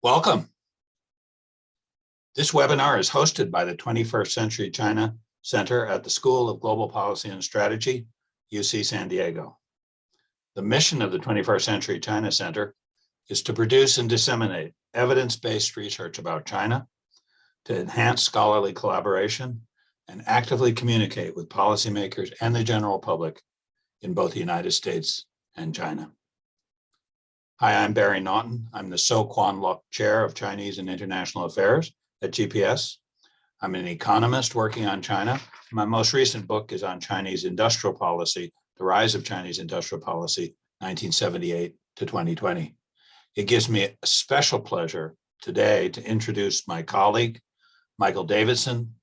Welcome. This webinar is hosted by the 21st Century China Center at the School of Global Policy and Strategy, UC San Diego. The mission of the 21st Century China Center is to produce and disseminate evidence-based research about China, to enhance scholarly collaboration, and actively communicate with policymakers and the general public in both the United States and China. Hi, I'm Barry Naughton. I'm the So Kwan Luk Chair of Chinese and International Affairs at GPS. I'm an economist working on China. My most recent book is on Chinese industrial policy, the rise of Chinese industrial policy, 1978 to 2020. It gives me a special pleasure today to introduce my colleague, Michael Davidson.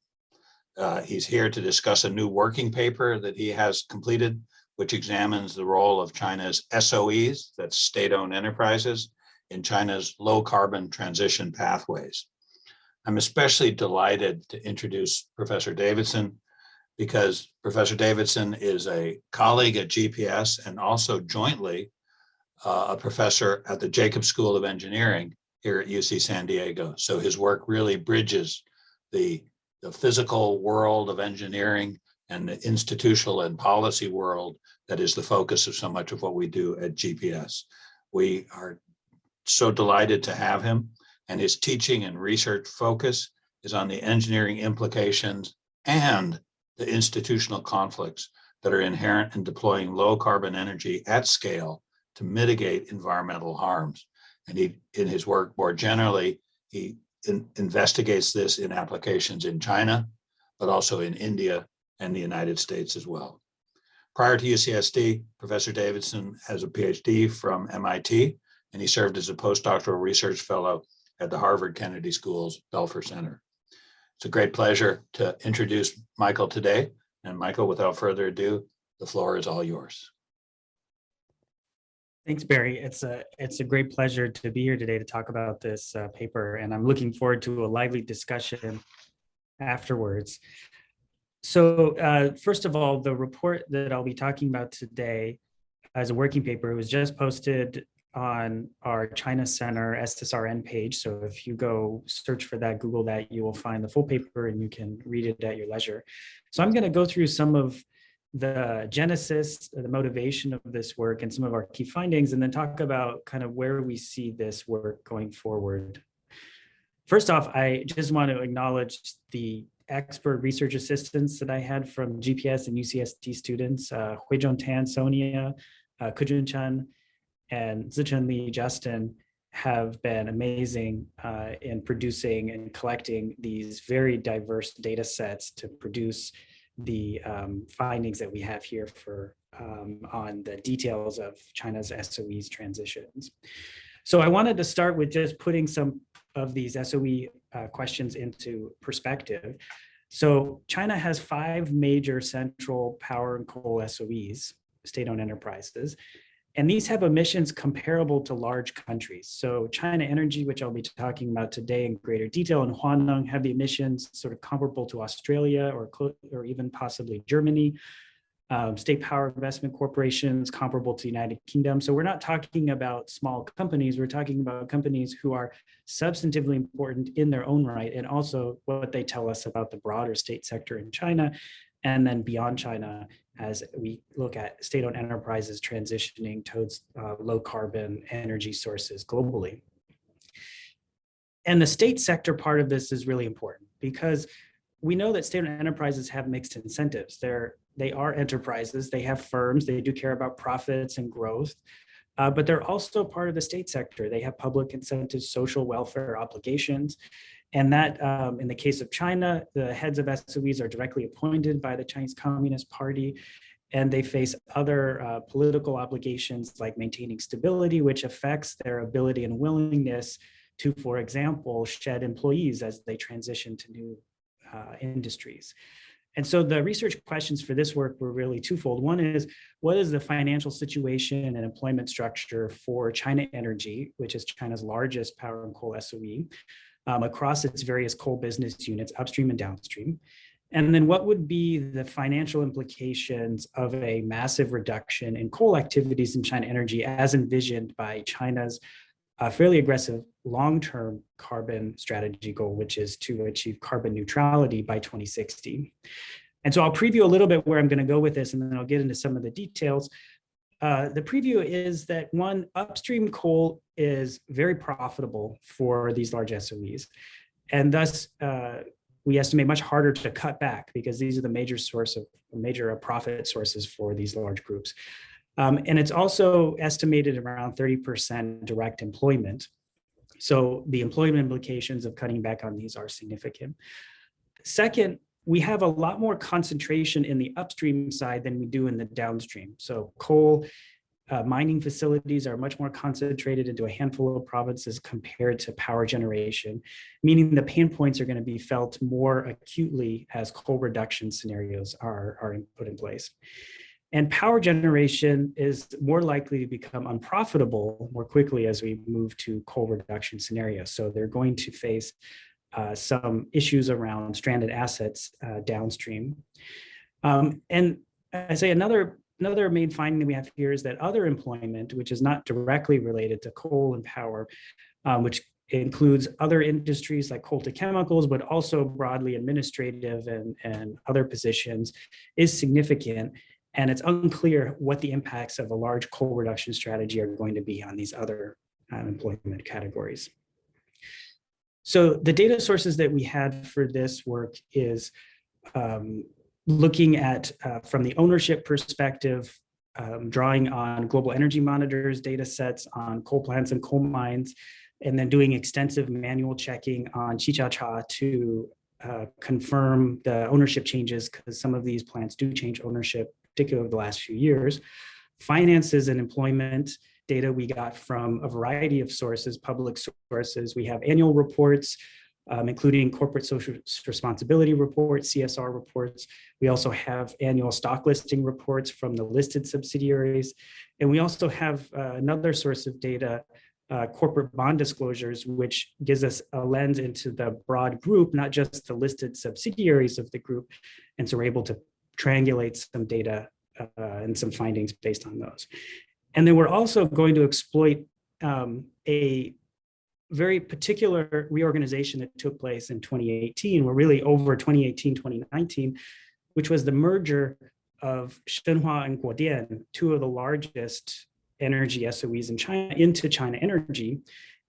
He's here to discuss a new working paper that he has completed, which examines the role of China's SOEs, that's state-owned enterprises, in China's low-carbon transition pathways. I'm especially delighted to introduce Professor Davidson because Professor Davidson is a colleague at GPS and also jointly a professor at the Jacobs School of Engineering here at UC San Diego. So his work really bridges the physical world of engineering and the institutional and policy world that is the focus of so much of what we do at GPS. We are so delighted to have him, and his teaching and research focus is on the engineering implications and the institutional conflicts that are inherent in deploying low carbon energy at scale to mitigate environmental harms. And in his work more generally, he investigates this in applications in China, but also in India and the United States as well. Prior to UCSD, Professor Davidson has a PhD from MIT, and he served as a postdoctoral research fellow at the Harvard Kennedy School's Belfer Center. It's a great pleasure to introduce Michael today. And Michael, without further ado, the floor is all yours. Thanks, Barry. It's a great pleasure to be here today to talk about this paper, and I'm looking forward to a lively discussion afterwards. So first of all, the report that I'll be talking about today as a working paper was just posted on our China Center SSRN page. So if you go search for that, Google that, you will find the full paper and you can read it at your leisure. So I'm going to go through some of the genesis, the motivation of this work and some of our key findings, and then talk about kind of where we see this work going forward. First off, I just want to acknowledge the expert research assistants that I had from GPS and UCSD students, Huizhong Tan, Sonia, Kujun Chen, and Zichen Li Justin have been amazing in producing and collecting these very diverse data sets to produce the findings that we have here for on the details of China's SOEs transitions. So I wanted to start with just putting some of these SOE questions into perspective. So China has 5 major central power and coal SOEs, state-owned enterprises, and these have emissions comparable to large countries. So China Energy, which I'll be talking about today in greater detail, and Huaneng have the emissions sort of comparable to Australia or even possibly Germany. State power investment corporations comparable to the United Kingdom. So we're not talking about small companies, we're talking about companies who are substantively important in their own right, and also what they tell us about the broader state sector in China, and then beyond China as we look at state-owned enterprises transitioning towards low carbon energy sources globally. And the state sector part of this is really important because we know that state-owned enterprises have mixed incentives. They are enterprises, they have firms, they do care about profits and growth, but they're also part of the state sector. They have public incentives, social welfare obligations, and that in the case of China, the heads of SOEs are directly appointed by the Chinese Communist Party, and they face other political obligations like maintaining stability, which affects their ability and willingness to, for example, shed employees as they transition to new industries. And so the research questions for this work were really twofold. One is, what is the financial situation and employment structure for China Energy, which is China's largest power and coal SOE, across its various coal business units, upstream and downstream? And then what would be the financial implications of a massive reduction in coal activities in China Energy as envisioned by China's a fairly aggressive long-term carbon strategy goal, which is to achieve carbon neutrality by 2060. And so I'll preview a little bit where I'm going to go with this, and then I'll get into some of the details. The preview is that one, upstream coal is very profitable for these large SOEs, and thus we estimate much harder to cut back because these are the major profit sources for these large groups. And it's also estimated around 30% direct employment. So the employment implications of cutting back on these are significant. Second, we have a lot more concentration in the upstream side than we do in the downstream. So coal mining facilities are much more concentrated into a handful of provinces compared to power generation, meaning the pain points are going to be felt more acutely as coal reduction scenarios are put in place. And power generation is more likely to become unprofitable more quickly as we move to coal reduction scenarios. So they're going to face some issues around stranded assets downstream. And I say another main finding that we have here is that other employment, which is not directly related to coal and power, which includes other industries like coal to chemicals, but also broadly administrative and other positions, is significant. And it's unclear what the impacts of a large coal reduction strategy are going to be on these other employment categories. So the data sources that we had for this work is looking at, from the ownership perspective, drawing on Global Energy Monitor's data sets on coal plants and coal mines, and then doing extensive manual checking on Chichacha to confirm the ownership changes, because some of these plants do change ownership, particularly over the last few years. Finances and employment data we got from a variety of sources, public sources. We have annual reports, including corporate social responsibility reports, CSR reports. We also have annual stock listing reports from the listed subsidiaries. And we also have another source of data, corporate bond disclosures, which gives us a lens into the broad group, not just the listed subsidiaries of the group. And so we're able to triangulate some data and some findings based on those. And then we're also going to exploit a very particular reorganization that took place in 2018, or really over 2018, 2019, which was the merger of Shenhua and Guodian, two of the largest energy SOEs in China, into China Energy.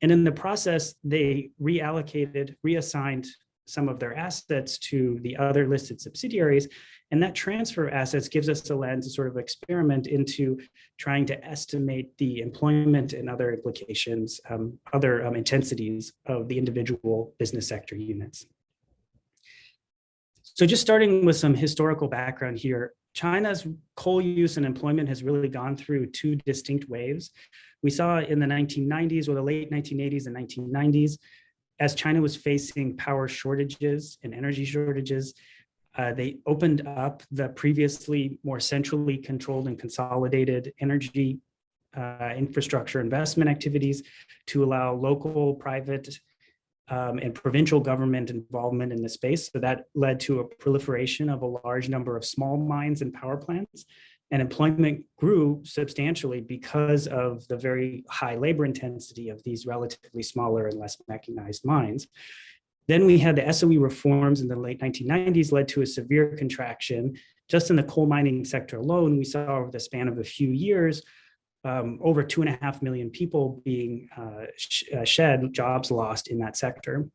And in the process, they reassigned some of their assets to the other listed subsidiaries. And that transfer of assets gives us a lens to sort of experiment into trying to estimate the employment and other implications, other intensities of the individual business sector units. So just starting with some historical background here, China's coal use and employment has really gone through two distinct waves. We saw in the 1990s, or the late 1980s and 1990s, as China was facing power shortages and energy shortages, they opened up the previously more centrally controlled and consolidated energy infrastructure investment activities to allow local, private, and provincial government involvement in the space. So that led to a proliferation of a large number of small mines and power plants. And employment grew substantially because of the very high labor intensity of these relatively smaller and less mechanized mines. Then we had the SOE reforms in the late 1990s led to a severe contraction. Just in the coal mining sector alone, we saw over the span of a few years, over 2.5 million people being shed, jobs lost in that sector.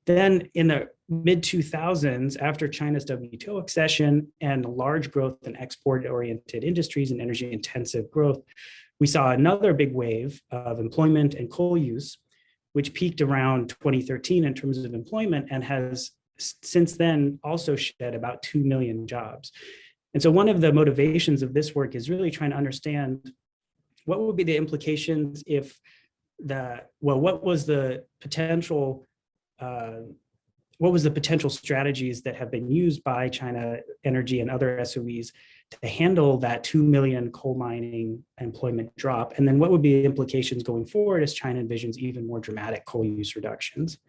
Then in the mid-2000s, after China's WTO accession and large growth in export-oriented industries and energy-intensive growth, we saw another big wave of employment and coal use, which peaked around 2013 in terms of employment and has since then also shed about 2 million jobs. And so one of the motivations of this work is really trying to understand what would be the implications if what was the potential strategies that have been used by China Energy and other SOEs to handle that 2 million coal mining employment drop? And then what would be the implications going forward as China envisions even more dramatic coal use reductions?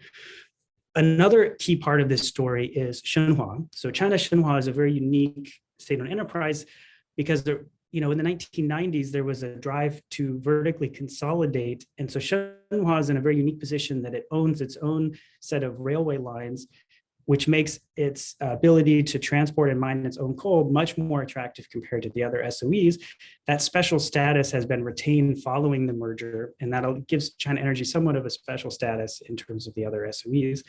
Another key part of this story is Shenhua. So China Shenhua is a very unique state-owned enterprise because in the 1990s, there was a drive to vertically consolidate. And so Shenhua is in a very unique position that it owns its own set of railway lines, which makes its ability to transport and mine its own coal much more attractive compared to the other SOEs. That special status has been retained following the merger, and that gives China Energy somewhat of a special status in terms of the other SOEs.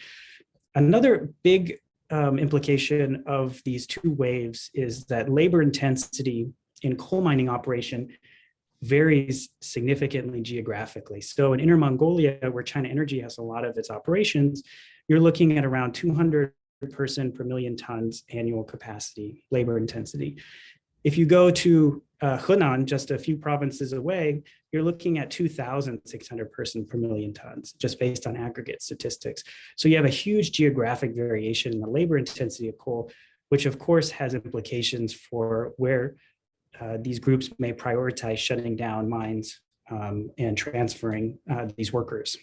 Another big implication of these two waves is that labor intensity in coal mining operation varies significantly geographically. So in Inner Mongolia, where China Energy has a lot of its operations, you're looking at around 200 person per million tons annual capacity, labor intensity. If you go to Henan, just a few provinces away, you're looking at 2,600 person per million tons, just based on aggregate statistics. So you have a huge geographic variation in the labor intensity of coal, which of course has implications for where these groups may prioritize shutting down mines and transferring these workers.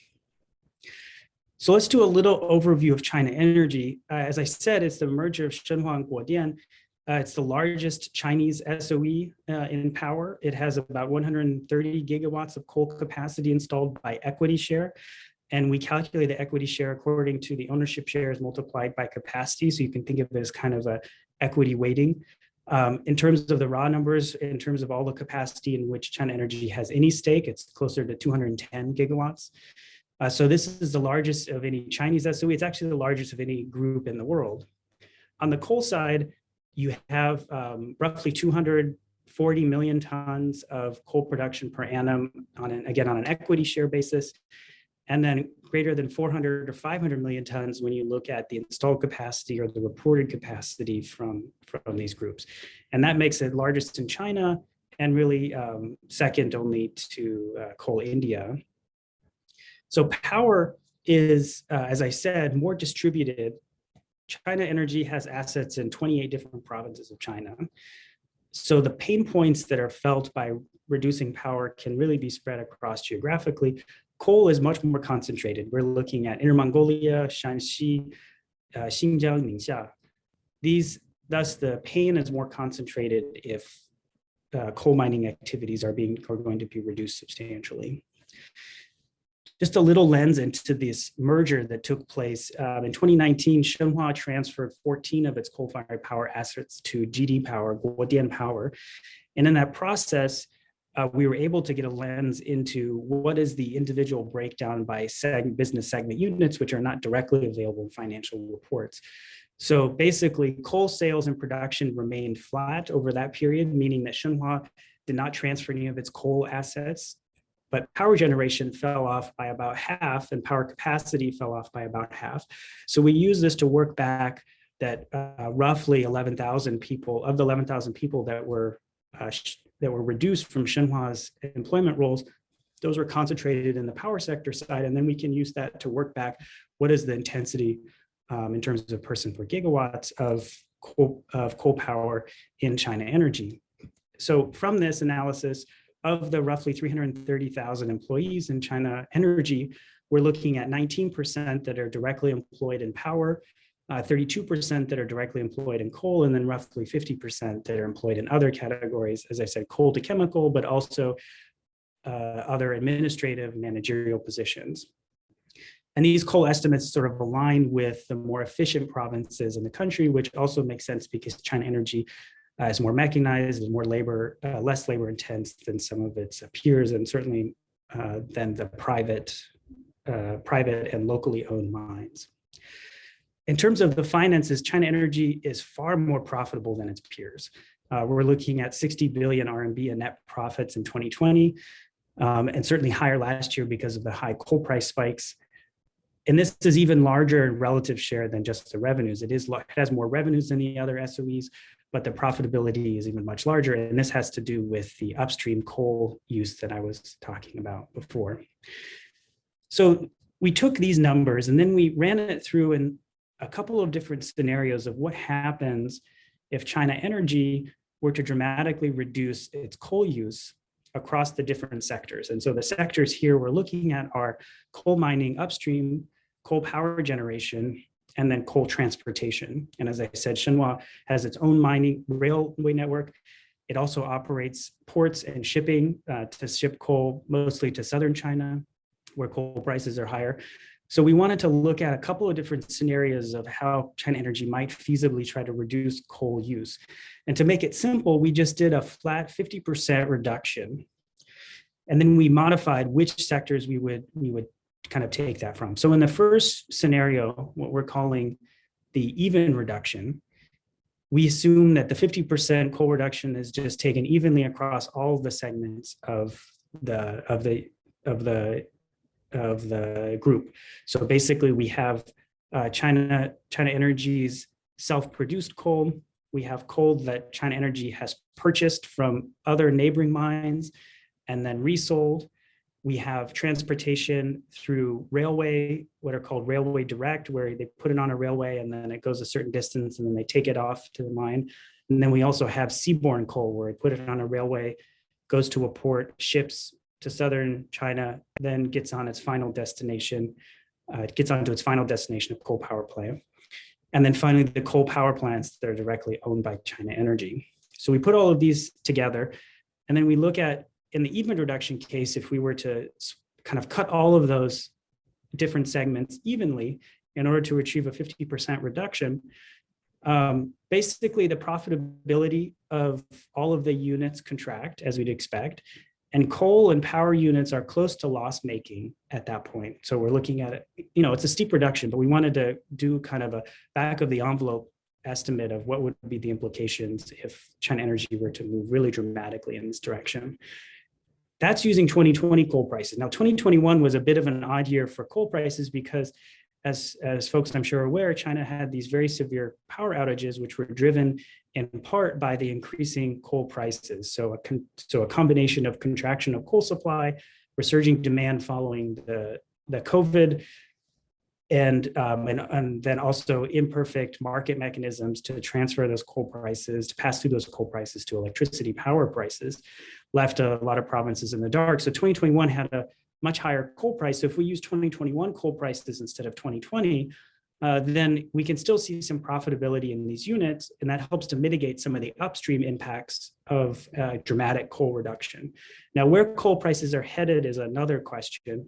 So let's do a little overview of China Energy. As I said, it's the merger of Shenhua and Guodian. It's the largest Chinese SOE in power. It has about 130 gigawatts of coal capacity installed by equity share. And we calculate the equity share according to the ownership shares multiplied by capacity. So you can think of it as kind of a equity weighting. In terms of the raw numbers, in terms of all the capacity in which China Energy has any stake, it's closer to 210 gigawatts. So this is the largest of any Chinese SOE. It's actually the largest of any group in the world. On the coal side, you have roughly 240 million tons of coal production per annum, on an equity share basis, and then greater than 400 or 500 million tons when you look at the installed capacity or the reported capacity from these groups. And that makes it largest in China and really second only to Coal India. So power is, as I said, more distributed. China Energy has assets in 28 different provinces of China. So the pain points that are felt by reducing power can really be spread across geographically. Coal is much more concentrated. We're looking at Inner Mongolia, Shanxi, Xinjiang, Ningxia. Thus, the pain is more concentrated if coal mining activities are going to be reduced substantially. Just a little lens into this merger that took place. In 2019, Shenhua transferred 14 of its coal-fired power assets to GD Power, Guodian Power. And in that process, we were able to get a lens into what is the individual breakdown by business segment units, which are not directly available in financial reports. So basically, coal sales and production remained flat over that period, meaning that Shenhua did not transfer any of its coal assets, but power generation fell off by about half and power capacity fell off by about half. So we use this to work back that roughly 11,000 people, of the 11,000 people that were reduced from Shenhua's employment roles, those were concentrated in the power sector side. And then we can use that to work back what is the intensity in terms of person per gigawatts of coal power in China Energy. So from this analysis, of the roughly 330,000 employees in China Energy, we're looking at 19% that are directly employed in power, 32% that are directly employed in coal, and then roughly 50% that are employed in other categories, as I said, coal to chemical, but also other administrative managerial positions. And these coal estimates sort of align with the more efficient provinces in the country, which also makes sense because China Energy is more mechanized, is more less labor intense than some of its peers, and certainly than the private and locally owned mines. In terms of the finances, China Energy is far more profitable than its peers. We're looking at 60 billion RMB in net profits in 2020, and certainly higher last year because of the high coal price spikes. And this is even larger in relative share than just the revenues. It has more revenues than the other SOEs, but the profitability is even much larger. And this has to do with the upstream coal use that I was talking about before. So we took these numbers and then we ran it through in a couple of different scenarios of what happens if China Energy were to dramatically reduce its coal use across the different sectors. And so the sectors here we're looking at are coal mining upstream, coal power generation, and then coal transportation. And as I said, Shenhua has its own mining railway network, It also operates ports and shipping to ship coal mostly to southern China, where coal prices are higher. So we wanted to look at a couple of different scenarios of how China Energy might feasibly try to reduce coal use. And to make it simple, we just did a flat 50% reduction. And then we modified which sectors we would kind of take that from. So in the first scenario, what we're calling the even reduction, we assume that the 50% coal reduction is just taken evenly across all the segments of the group. So basically, we have China Energy's self-produced coal. We have coal that China Energy has purchased from other neighboring mines and then resold. We have transportation through railway, what are called railway direct, where they put it on a railway and then it goes a certain distance and then they take it off to the mine. And then we also have seaborne coal, where we put it on a railway, goes to a port, ships to southern China, then gets on its final destination, gets onto its final destination of coal power plant. And then finally, the coal power plants that are directly owned by China Energy. So we put all of these together, and then we look at, in the even reduction case, if we were to kind of cut all of those different segments evenly in order to achieve a 50% reduction, basically the profitability of all of the units contract as we'd expect, and coal and power units are close to loss making at that point. So we're looking at it, it's a steep reduction, but we wanted to do kind of a back of the envelope estimate of what would be the implications if China Energy were to move really dramatically in this direction. That's using 2020 coal prices. Now, 2021 was a bit of an odd year for coal prices because, as folks I'm sure are aware, China had these very severe power outages, which were driven in part by the increasing coal prices. So a combination of contraction of coal supply, resurging demand following the COVID, and then also imperfect market mechanisms to transfer those coal prices, to pass through those coal prices to electricity power prices, left a lot of provinces in the dark. So 2021 had a much higher coal price. So if we use 2021 coal prices instead of 2020, then we can still see some profitability in these units, and that helps to mitigate some of the upstream impacts of dramatic coal reduction. Now, where coal prices are headed is another question.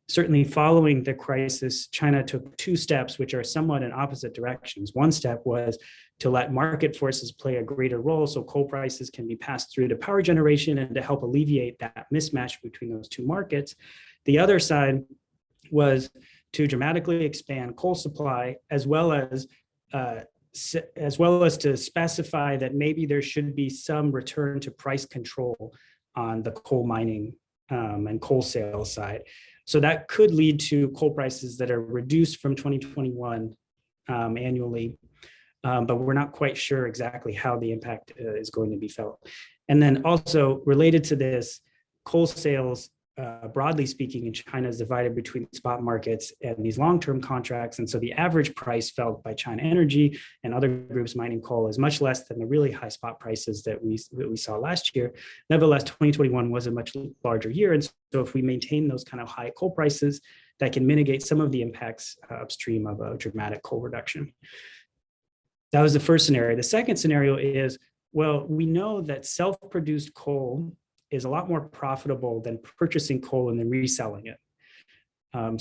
Certainly following the crisis, China took two steps, which are somewhat in opposite directions. One step was to let market forces play a greater role so coal prices can be passed through to power generation and to help alleviate that mismatch between those two markets. The other side was to dramatically expand coal supply, as well as to specify that maybe there should be some return to price control on the coal mining and coal sales side. So that could lead to coal prices that are reduced from 2021 annually, but we're not quite sure exactly how the impact is going to be felt. And then also related to this, coal sales, broadly speaking, in China is divided between spot markets and these long-term contracts. And so the average price felt by China Energy and other groups mining coal is much less than the really high spot prices that we saw last year. Nevertheless, 2021 was a much larger year. And so if we maintain those kind of high coal prices, that can mitigate some of the impacts upstream of a dramatic coal reduction. That was the first scenario. The second scenario is, well, we know that self-produced coal is a lot more profitable than purchasing coal and then reselling it.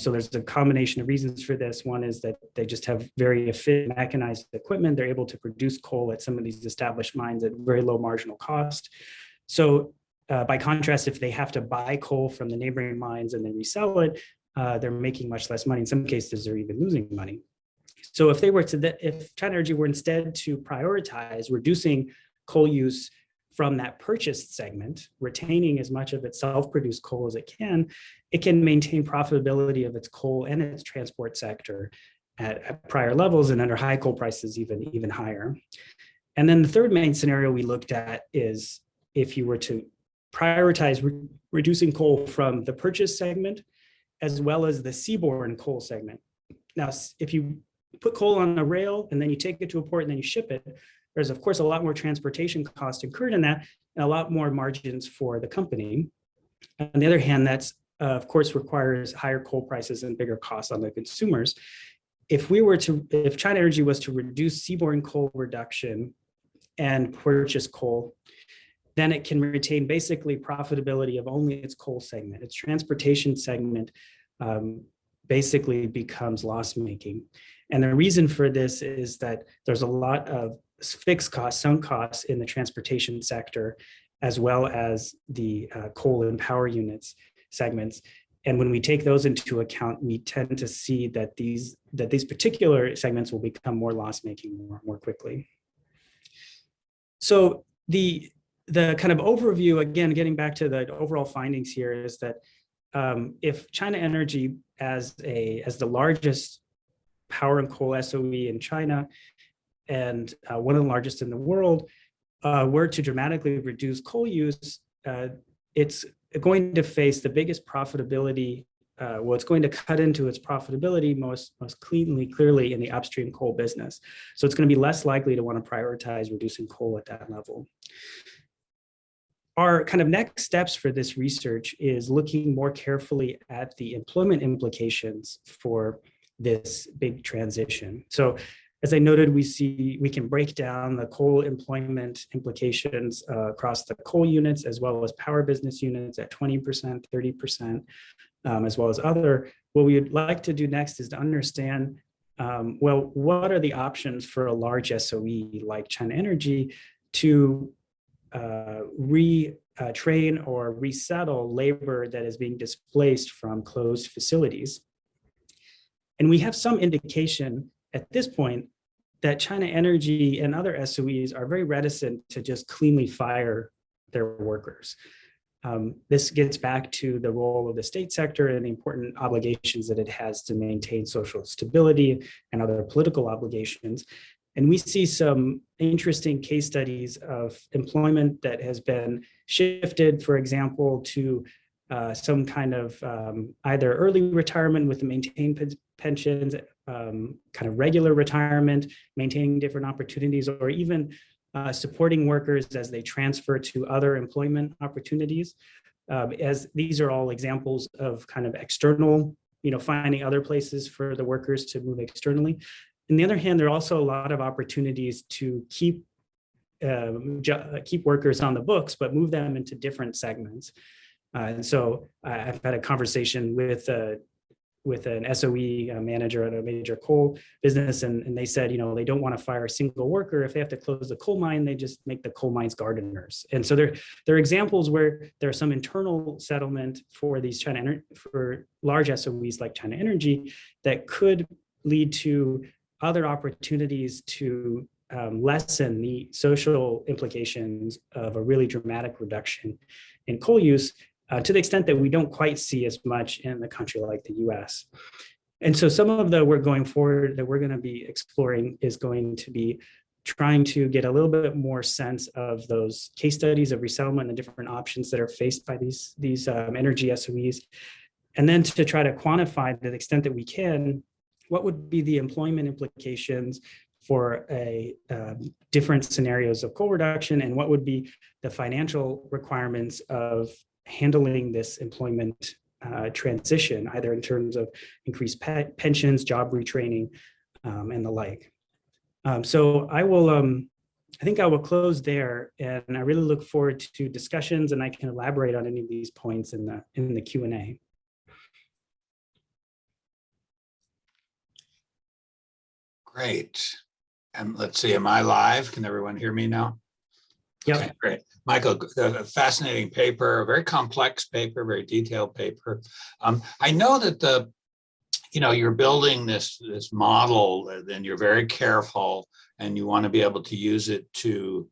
So there's a combination of reasons for this. One is that they just have very efficient mechanized equipment. They're able to produce coal at some of these established mines at very low marginal cost. So by contrast, if they have to buy coal from the neighboring mines and then resell it, they're making much less money. In some cases, they're even losing money. So if China Energy were instead to prioritize reducing coal use from that purchased segment, retaining as much of its self-produced coal as it can maintain profitability of its coal and its transport sector at prior levels, and under high coal prices even higher. And then the third main scenario we looked at is if you were to prioritize reducing coal from the purchase segment as well as the seaborne coal segment. Now, if you put coal on a rail and then you take it to a port and then you ship it, there's, of course, a lot more transportation cost incurred in that and a lot more margins for the company. On the other hand, that's, of course, requires higher coal prices and bigger costs on the consumers. If China Energy was to reduce seaborne coal reduction and purchase coal, then it can retain basically profitability of only its coal segment. Its transportation segment basically becomes loss-making. And the reason for this is that there's a lot of fixed costs, sunk costs in the transportation sector, as well as the coal and power units segments. And when we take those into account, we tend to see that these particular segments will become more loss-making more quickly. So the kind of overview, again, getting back to the overall findings here, is that if China Energy, as the largest power and coal SOE in China and one of the largest in the world, were to dramatically reduce coal use, it's going to face the biggest profitability. Well, it's going to cut into its profitability most clearly in the upstream coal business. So it's going to be less likely to want to prioritize reducing coal at that level. Our kind of next steps for this research is looking more carefully at the employment implications for this big transition. So as I noted, we can break down the coal employment implications across the coal units as well as power business units at 20%, 30%, as well as other. What we would like to do next is to understand, well, what are the options for a large SOE like China Energy to retrain or resettle labor that is being displaced from closed facilities. And we have some indication at this point that China Energy and other SOEs are very reticent to just cleanly fire their workers. This gets back to the role of the state sector and the important obligations that it has to maintain social stability and other political obligations. And we see some interesting case studies of employment that has been shifted, for example, to some kind of either early retirement with the maintained pensions, kind of regular retirement, maintaining different opportunities, or even supporting workers as they transfer to other employment opportunities. As these are all examples of kind of external, finding other places for the workers to move externally. On the other hand, there are also a lot of opportunities to keep workers on the books, but move them into different segments. And so I've had a conversation with an SOE manager at a major coal business, and they said, they don't want to fire a single worker. If they have to close the coal mine, they just make the coal mines gardeners. And so there are examples where there's some internal settlement for these for large SOEs like China Energy that could lead to other opportunities to lessen the social implications of a really dramatic reduction in coal use, to the extent that we don't quite see as much in a country like the US. And so some of the work going forward that we're going to be exploring is going to be trying to get a little bit more sense of those case studies of resettlement and the different options that are faced by these energy SOEs. And then to try to quantify, to the extent that we can, what would be the employment implications for different scenarios of coal reduction, and what would be the financial requirements of handling this employment transition, either in terms of increased pensions, job retraining, and the like. So I think I will close there, and I really look forward to discussions, and I can elaborate on any of these points in the Q&A. Great. And let's see, am I live? Can everyone hear me now? Yep. Okay, great. Michael, a fascinating paper, a very complex paper, very detailed paper. I know that you're building this model, and you're very careful, and you want to be able to use it to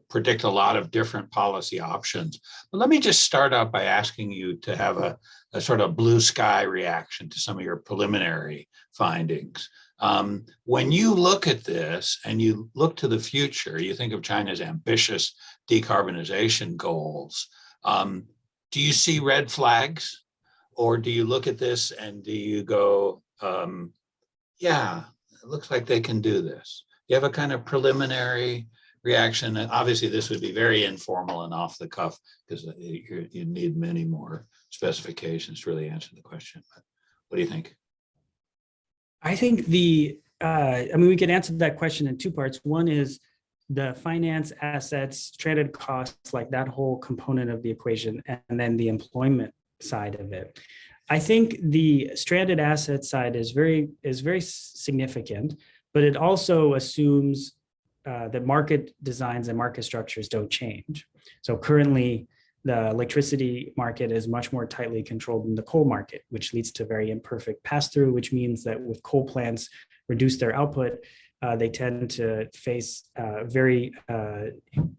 predict a lot of different policy options. But let me just start out by asking you to have a sort of blue sky reaction to some of your preliminary findings. When you look at this and you look to the future, you think of China's ambitious decarbonization goals. Do you see red flags, or do you look at this and do you go, yeah, it looks like they can do this? You have a kind of preliminary reaction, and obviously this would be very informal and off the cuff because you need many more specifications to really answer the question. But what do you think? I think we could answer that question in two parts. One is the finance, assets, stranded costs, like that whole component of the equation, and then the employment side of it. I think the stranded asset side is very significant, but it also assumes that market designs and market structures don't change. So currently, the electricity market is much more tightly controlled than the coal market, which leads to very imperfect pass-through, which means that with coal plants reduce their output, they tend to face very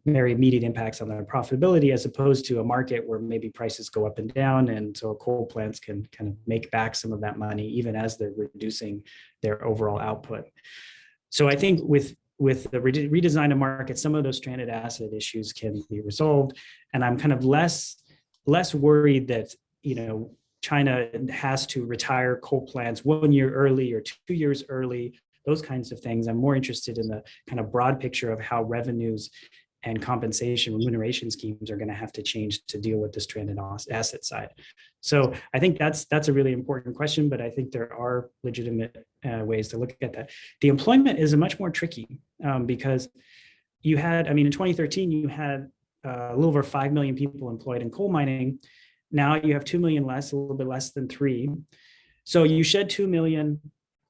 immediate impacts on their profitability, as opposed to a market where maybe prices go up and down, and so coal plants can kind of make back some of that money even as they're reducing their overall output. So I think with the redesign of market, some of those stranded asset issues can be resolved, and I'm kind of less worried that China has to retire coal plants 1 year early or 2 years early. Those kinds of things. I'm more interested in the kind of broad picture of how revenues and compensation remuneration schemes are going to have to change to deal with the stranded asset side. So I think that's a really important question, but I think there are legitimate ways to look at that. The employment is a much more tricky because you had, in 2013, you had a little over 5 million people employed in coal mining. Now you have 2 million less, a little bit less than 3. So you shed 2 million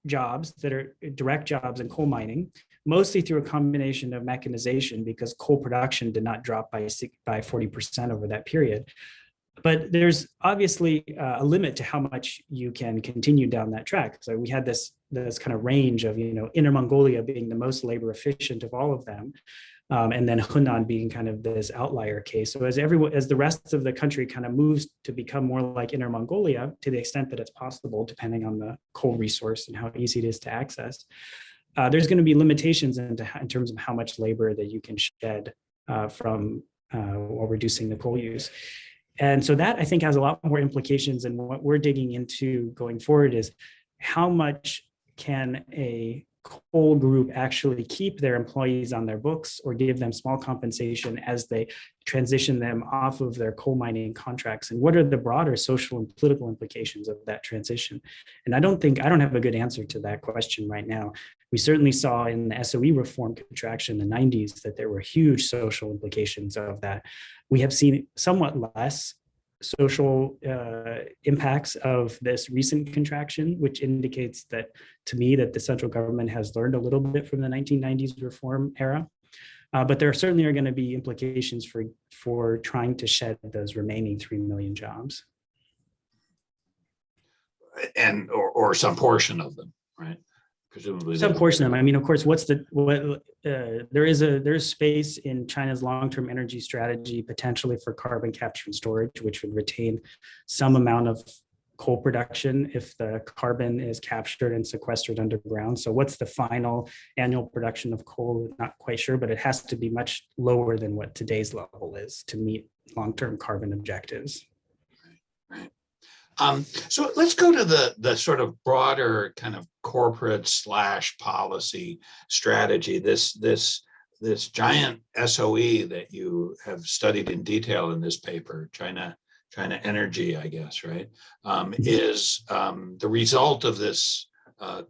jobs that are direct jobs in coal mining, mostly through a combination of mechanization, because coal production did not drop by 40% over that period. But there's obviously a limit to how much you can continue down that track. So we had this kind of range of, Inner Mongolia being the most labor efficient of all of them, and then Hunan being kind of this outlier case. So as the rest of the country kind of moves to become more like Inner Mongolia, to the extent that it's possible, depending on the coal resource and how easy it is to access, there's going to be limitations in terms of how much labor that you can shed from while reducing the coal use. And so that, I think, has a lot more implications. And what we're digging into going forward is how much can a coal group actually keep their employees on their books or give them small compensation as they transition them off of their coal mining contracts, and what are the broader social and political implications of that transition? And I don't have a good answer to that question right now. We certainly saw in the SOE reform contraction in the 90s that there were huge social implications of that. We have seen somewhat less social impacts of this recent contraction, which indicates that, to me, that the central government has learned a little bit from the 1990s reform era. But there certainly are going to be implications for trying to shed those remaining 3 million jobs. And or some portion of them, right? Presumably some portion of them. Of course, there's space in China's long-term energy strategy potentially for carbon capture and storage, which would retain some amount of coal production if the carbon is captured and sequestered underground. So what's the final annual production of coal? Not quite sure, but it has to be much lower than what today's level is to meet long-term carbon objectives. Right. So let's go to the sort of broader kind of corporate / policy strategy. This giant SOE that you have studied in detail in this paper, China Energy, I guess, right, is the result of this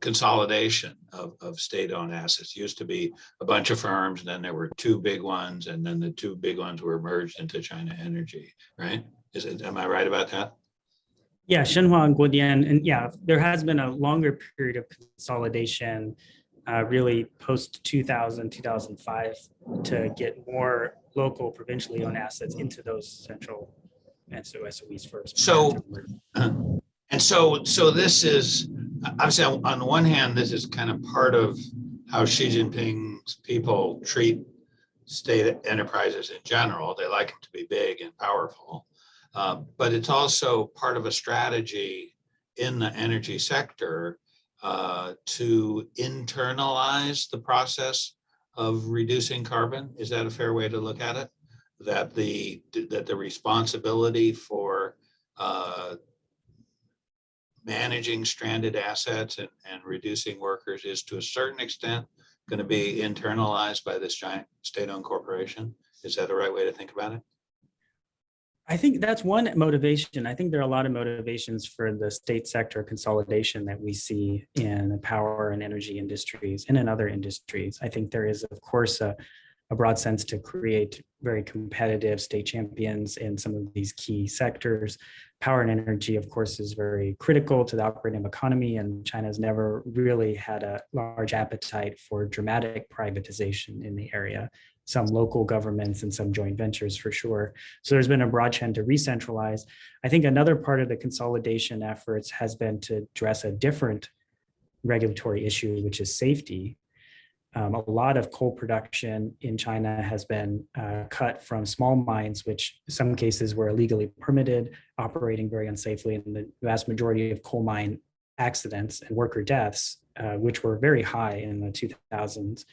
consolidation of state-owned assets. It used to be a bunch of firms, and then there were 2 big ones, and then the 2 big ones were merged into China Energy, right? Am I right about that? Yeah, Shenhua and Guodian, and yeah, there has been a longer period of consolidation, really post 2000, 2005, to get more local, provincially owned assets into those central SOEs first. So this is obviously, on the one hand, this is kind of part of how Xi Jinping's people treat state enterprises in general. They like them to be big and powerful. But it's also part of a strategy in the energy sector to internalize the process of reducing carbon. Is that a fair way to look at it? That the responsibility for managing stranded assets and reducing workers is, to a certain extent, going to be internalized by this giant state-owned corporation? Is that the right way to think about it? I think that's one motivation. I think there are a lot of motivations for the state sector consolidation that we see in the power and energy industries and in other industries. I think there is, of course, a a broad sense to create very competitive state champions in some of these key sectors. Power and energy, of course, is very critical to the operating economy, and China's never really had a large appetite for dramatic privatization in the area. Some local governments and some joint ventures for sure. So there's been a broad trend to re-centralize. I think another part of the consolidation efforts has been to address a different regulatory issue, which is safety. A lot of coal production in China has been cut from small mines, which in some cases were illegally permitted, operating very unsafely. And the vast majority of coal mine accidents and worker deaths, which were very high in the 2000s,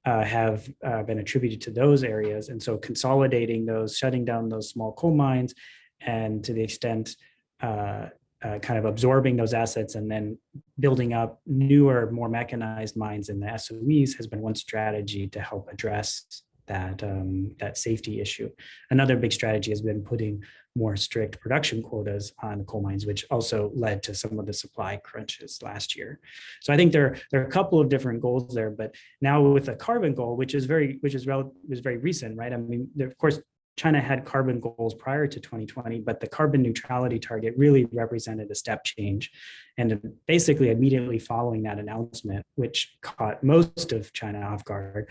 have been attributed to those areas. And so consolidating those, shutting down those small coal mines, and to the extent kind of absorbing those assets and then building up newer, more mechanized mines in the SOEs has been one strategy to help address that, that safety issue. Another big strategy has been putting more strict production quotas on coal mines, which also led to some of the supply crunches last year. So I think there are a couple of different goals there, but now with a carbon goal, which is very recent, right? I mean, of course, China had carbon goals prior to 2020, but the carbon neutrality target really represented a step change. And basically immediately following that announcement, which caught most of China off guard,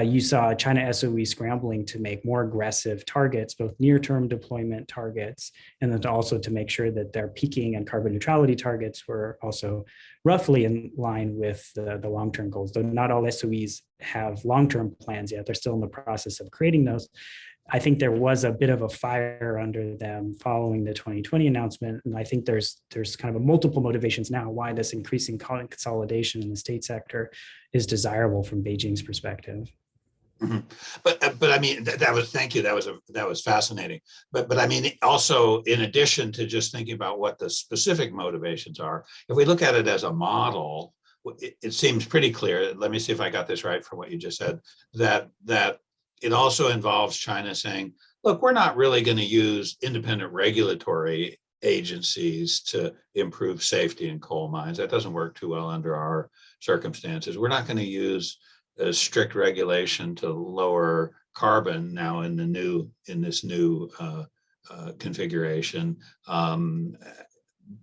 you saw China SOE scrambling to make more aggressive targets, both near-term deployment targets, and then also to make sure that their peaking and carbon neutrality targets were also roughly in line with the long-term goals. Though not all SOEs have long-term plans yet, they're still in the process of creating those. I think there was a bit of a fire under them following the 2020 announcement. And I think there's kind of a multiple motivations now why this increasing consolidation in the state sector is desirable from Beijing's perspective. Mm-hmm. But I mean, thank you. That was fascinating. But I mean, also in addition to just thinking about what the specific motivations are, if we look at it as a model, it seems pretty clear. Let me see if I got this right from what you just said, that it also involves China saying, look, we're not really going to use independent regulatory agencies to improve safety in coal mines. That doesn't work too well under our circumstances. We're not going to use strict regulation to lower carbon now in this new configuration.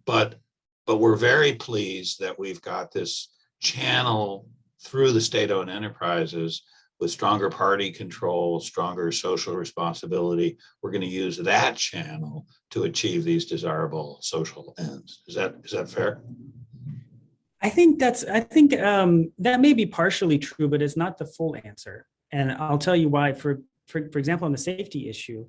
But we're very pleased that we've got this channel through the state-owned enterprises with stronger party control, stronger social responsibility. We're going to use that channel to achieve these desirable social ends. Is that fair? I think that may be partially true, but it's not the full answer. And I'll tell you why. For example, on the safety issue,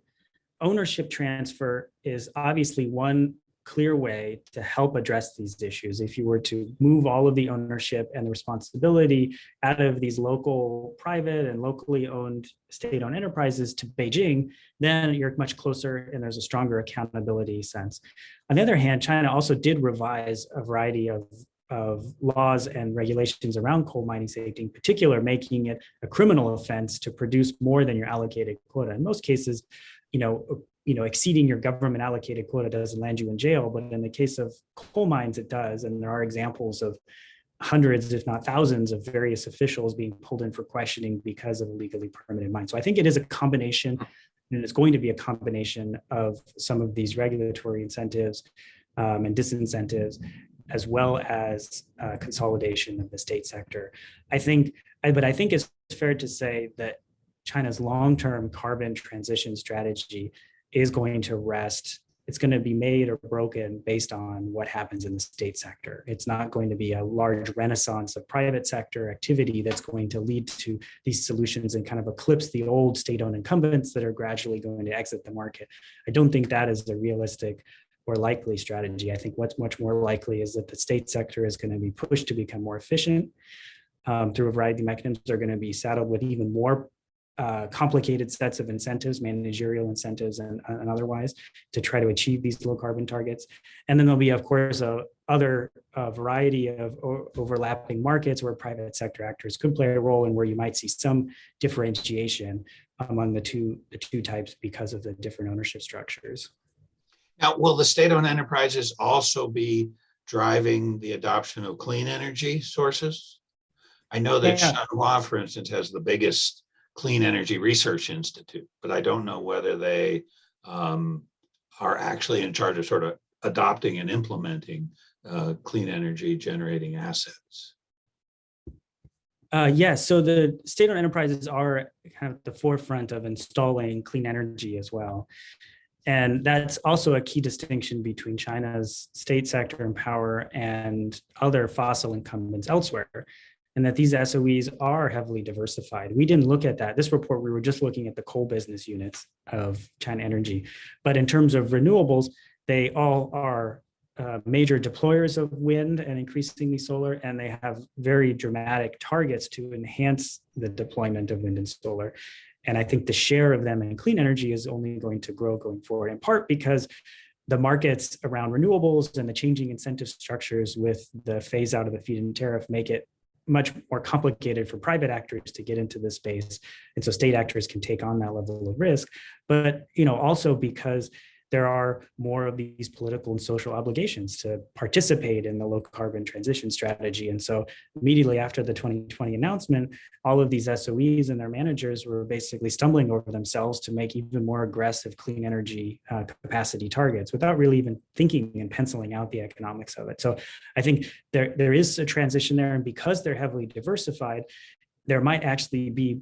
ownership transfer is obviously one clear way to help address these issues. If you were to move all of the ownership and the responsibility out of these local private and locally owned state-owned enterprises to Beijing, then you're much closer and there's a stronger accountability sense. On the other hand, China also did revise a variety of laws and regulations around coal mining safety, in particular, making it a criminal offense to produce more than your allocated quota. In most cases, exceeding your government allocated quota doesn't land you in jail, but in the case of coal mines, it does. And there are examples of hundreds, if not thousands, of various officials being pulled in for questioning because of illegally permitted mines. So I think it is a combination, and it's going to be a combination of some of these regulatory incentives and disincentives, as well as consolidation of the state sector. But I think it's fair to say that China's long-term carbon transition strategy is going to rest. It's going to be made or broken based on what happens in the state sector. It's not going to be a large renaissance of private sector activity that's going to lead to these solutions and kind of eclipse the old state-owned incumbents that are gradually going to exit the market. I don't think that is a realistic or likely strategy. I think what's much more likely is that the state sector is going to be pushed to become more efficient through a variety of mechanisms. They're going to be saddled with even more complicated sets of incentives, managerial incentives and otherwise, to try to achieve these low carbon targets. And then there'll be, of course, a variety of overlapping markets where private sector actors could play a role and where you might see some differentiation among the two types because of the different ownership structures. Now, will the state-owned enterprises also be driving the adoption of clean energy sources? I know that Shanghua, for instance, has the biggest Clean Energy Research Institute, but I don't know whether they are actually in charge of sort of adopting and implementing clean energy generating assets. Yes, so the state-owned enterprises are kind of at the forefront of installing clean energy as well. And that's also a key distinction between China's state sector and power and other fossil incumbents elsewhere, and that these SOEs are heavily diversified. We didn't look at that. This report, we were just looking at the coal business units of China Energy. But in terms of renewables, they all are major deployers of wind and increasingly solar, and they have very dramatic targets to enhance the deployment of wind and solar. And I think the share of them in clean energy is only going to grow going forward, in part because the markets around renewables and the changing incentive structures with the phase out of the feed-in tariff make it much more complicated for private actors to get into this space. And so state actors can take on that level of risk. But also because there are more of these political and social obligations to participate in the low carbon transition strategy. And so immediately after the 2020 announcement, all of these SOEs and their managers were basically stumbling over themselves to make even more aggressive clean energy capacity targets without really even thinking and penciling out the economics of it. So I think there is a transition there, and because they're heavily diversified, there might actually be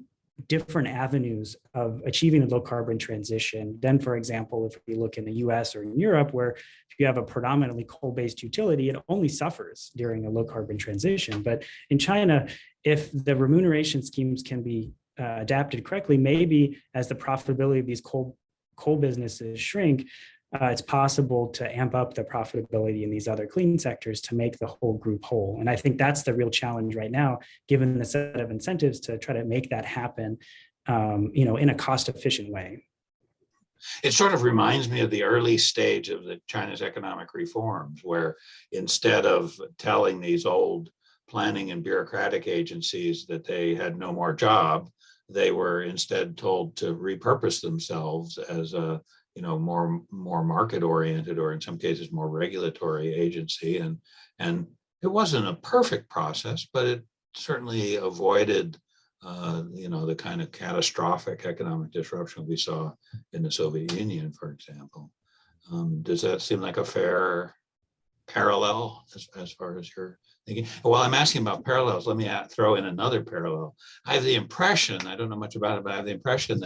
different avenues of achieving the low carbon transition than, for example, if we look in the US or in Europe, where if you have a predominantly coal-based utility, it only suffers during a low carbon transition. But in China, if the remuneration schemes can be adapted correctly, maybe as the profitability of these coal businesses shrink, it's possible to amp up the profitability in these other clean sectors to make the whole group whole. And I think that's the real challenge right now, given the set of incentives to try to make that happen, in a cost-efficient way. It sort of reminds me of the early stage of China's economic reforms, where instead of telling these old planning and bureaucratic agencies that they had no more job, they were instead told to repurpose themselves as a more market oriented, or in some cases more regulatory agency. And it wasn't a perfect process, but it certainly avoided the kind of catastrophic economic disruption we saw in the Soviet Union, for example. Does that seem like a fair parallel as far as you're thinking? While I'm asking about parallels, let me throw in another parallel. I have the impression, I don't know much about it, but I have the impression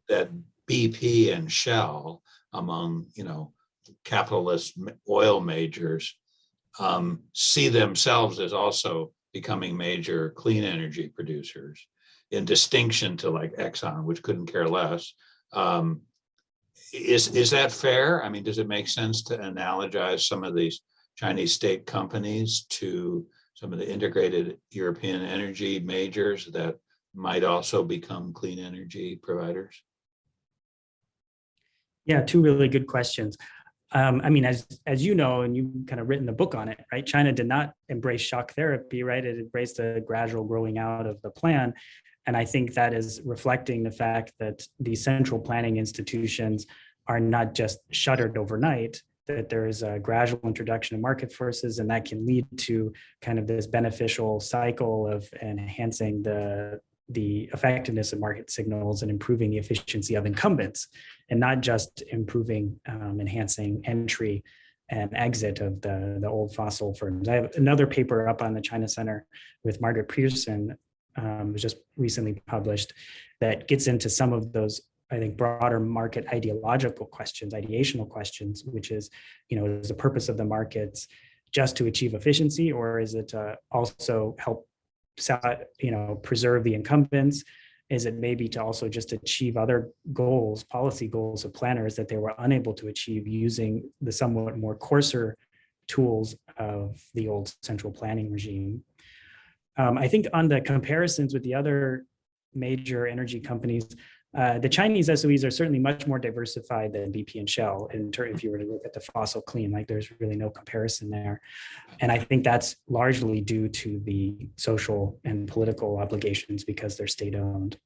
that BP and Shell, among capitalist oil majors, see themselves as also becoming major clean energy producers, in distinction to like Exxon, which couldn't care less. Is that fair? I mean, does it make sense to analogize some of these Chinese state companies to some of the integrated European energy majors that might also become clean energy providers? Yeah, two really good questions. I mean, as you know, and you've kind of written a book on it, right? China did not embrace shock therapy, right? It embraced a gradual growing out of the plan. And I think that is reflecting the fact that the central planning institutions are not just shuttered overnight, that there is a gradual introduction of market forces, and that can lead to kind of this beneficial cycle of enhancing the effectiveness of market signals and improving the efficiency of incumbents, and not just improving, enhancing entry and exit of the old fossil firms. I have another paper up on the China Center with Margaret Pearson, was just recently published, that gets into some of those, I think, broader market ideological questions, ideational questions, which is, is the purpose of the markets just to achieve efficiency, or is it to also help preserve the incumbents? Is it maybe to also just achieve other goals, policy goals of planners that they were unable to achieve using the somewhat more coarser tools of the old central planning regime? I think on the comparisons with the other major energy companies, the Chinese SOEs are certainly much more diversified than BP and Shell. If you were to look at the fossil clean, like there's really no comparison there. And I think that's largely due to the social and political obligations because they're state-owned.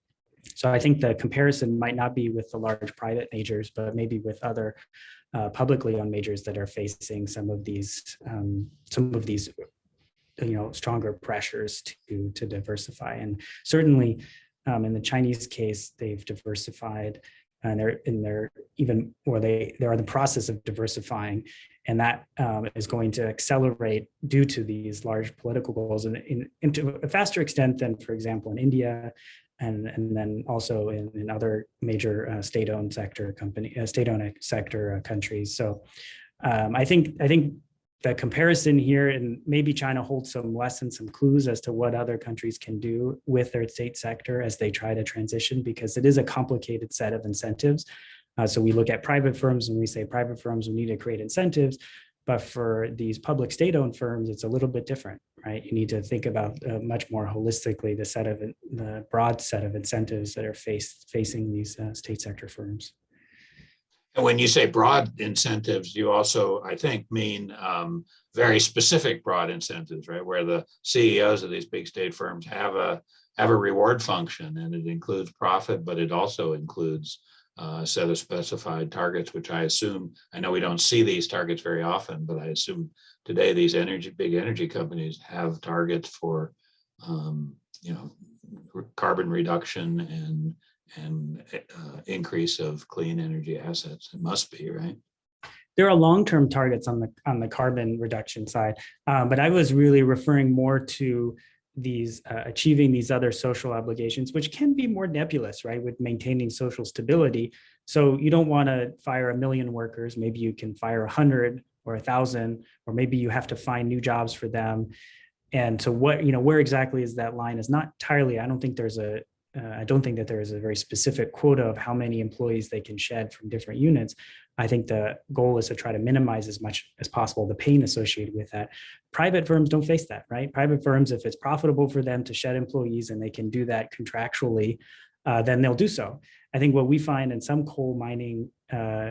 So I think the comparison might not be with the large private majors, but maybe with other publicly owned majors that are facing some of these stronger pressures to diversify. And certainly In the Chinese case, they've diversified, and they're in the process of diversifying, and that is going to accelerate due to these large political goals, and into a faster extent than, for example, in India, and then also in other major state-owned sector countries. So I think the comparison here, and maybe China holds some lessons, some clues as to what other countries can do with their state sector as they try to transition, because it is a complicated set of incentives. So we look at private firms and we say private firms, we need to create incentives. But for these public state-owned firms, it's a little bit different, right? You need to think about much more holistically the broad set of incentives that are facing these state sector firms. And when you say broad incentives, you also, I think, mean very specific broad incentives, right? Where the CEOs of these big state firms have a reward function, and it includes profit, but it also includes a set of specified targets, which I assume, I know we don't see these targets very often, but I assume today these big energy companies have targets for, carbon reduction and increase of clean energy assets. It must be, right? There are long-term targets on the carbon reduction side, but I was really referring more to these achieving these other social obligations, which can be more nebulous, right? With maintaining social stability. So you don't want to fire 1 million workers. Maybe you can fire 100 or 1,000, or maybe you have to find new jobs for them. And so where exactly is that line is not entirely, I don't think that there is a very specific quota of how many employees they can shed from different units. I think the goal is to try to minimize as much as possible the pain associated with that. Private firms don't face that, right? Private firms, if it's profitable for them to shed employees and they can do that contractually, then they'll do so. I think what we find in some coal mining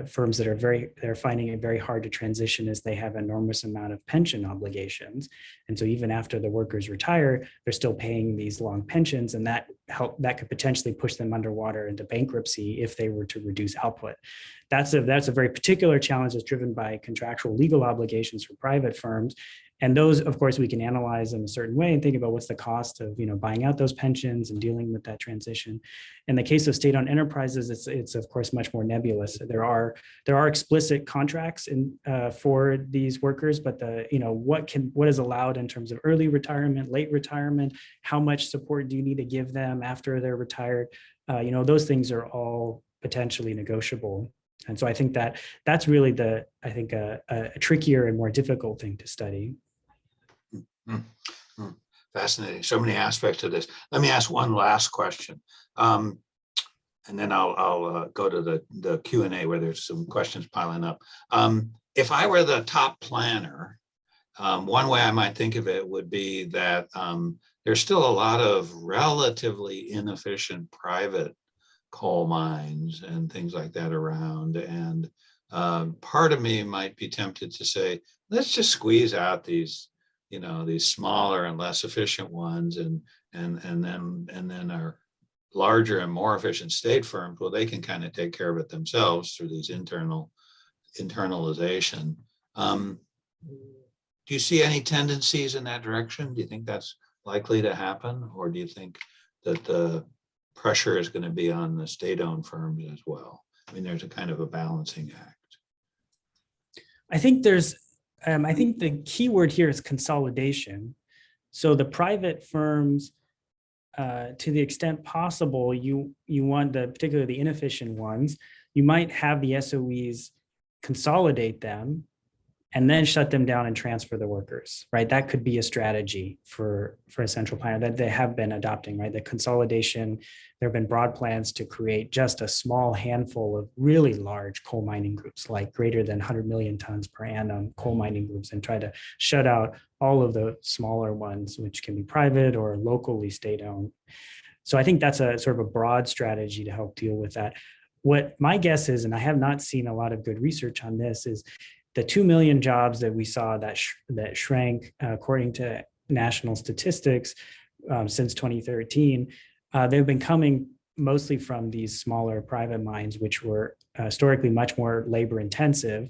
firms they're finding it very hard to transition is they have enormous amount of pension obligations. And so even after the workers retire, they're still paying these long pensions, and that could potentially push them underwater into bankruptcy if they were to reduce output. That's a very particular challenge that's driven by contractual legal obligations for private firms. And those, of course, we can analyze in a certain way and think about what's the cost of buying out those pensions and dealing with that transition. In the case of state-owned enterprises, it's of course much more nebulous. There are explicit contracts for these workers, but what is allowed in terms of early retirement, late retirement, how much support do you need to give them after they're retired? Those things are all potentially negotiable. And so I think that's really a trickier and more difficult thing to study. Fascinating. So many aspects of this. Let me ask one last question. And then I'll go to the Q&A where there's some questions piling up. If I were the top planner, one way I might think of it would be that there's still a lot of relatively inefficient private coal mines and things like that around. And part of me might be tempted to say, let's just squeeze out these smaller and less efficient ones, and then our larger and more efficient state firms, well, they can kind of take care of it themselves through these internalization. Do you see any tendencies in that direction? Do you think that's likely to happen? Or do you think that the pressure is going to be on the state-owned firms as well? I mean, there's a kind of a balancing act. I think the key word here is consolidation. So the private firms, to the extent possible, you want particularly the inefficient ones, you might have the SOEs consolidate them and then shut them down and transfer the workers, right? That could be a strategy for a central planner that they have been adopting, right? The consolidation, there have been broad plans to create just a small handful of really large coal mining groups, like greater than 100 million tons per annum coal mining groups, and try to shut out all of the smaller ones, which can be private or locally state-owned. So I think that's a sort of a broad strategy to help deal with that. What my guess is, and I have not seen a lot of good research on this, is the 2 million jobs that we saw that shrank, according to national statistics, since 2013, they've been coming mostly from these smaller private mines, which were historically much more labor intensive.